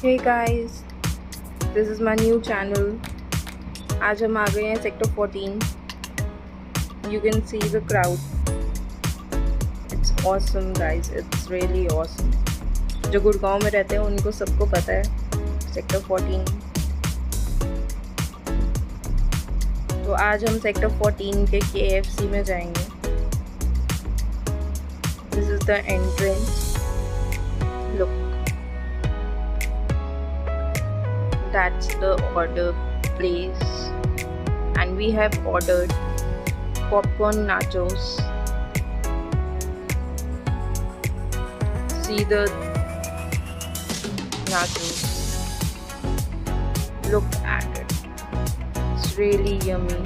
Hey guys, this is my new channel. आज हम आ गए हैं sector 14. You can see the crowd. It's awesome guys. It's really awesome. जो गुड़गांव में रहते हैं उनको सबको पता है सेक्टर 14. तो आज हम सेक्टर 14 के KFC में जाएंगे. This is the entrance. Look. That's the order place, and we have ordered popcorn nachos. See the nachos. Look at it. It's really yummy.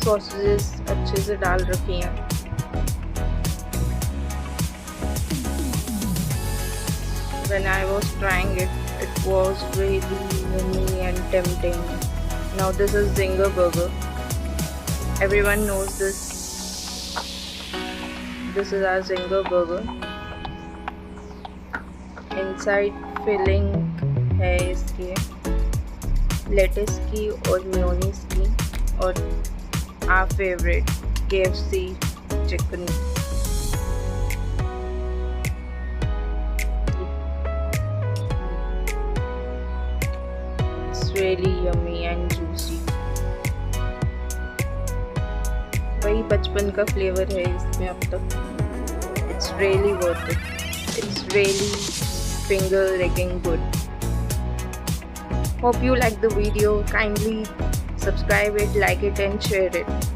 Sausages अच्छे से डाल रखी हैं. When I was trying it, it was really yummy and tempting. Now this is zinger burger. Everyone knows this. This is our zinger burger. Inside filling है इसके lettuce की और mayonnaise की और our favorite KFC chicken. Really yummy and juicy. वही बचपन का flavour है इसमें अब तक. It's really worth it. It's really finger licking good. Hope you like the video. Kindly subscribe it, like it and share it.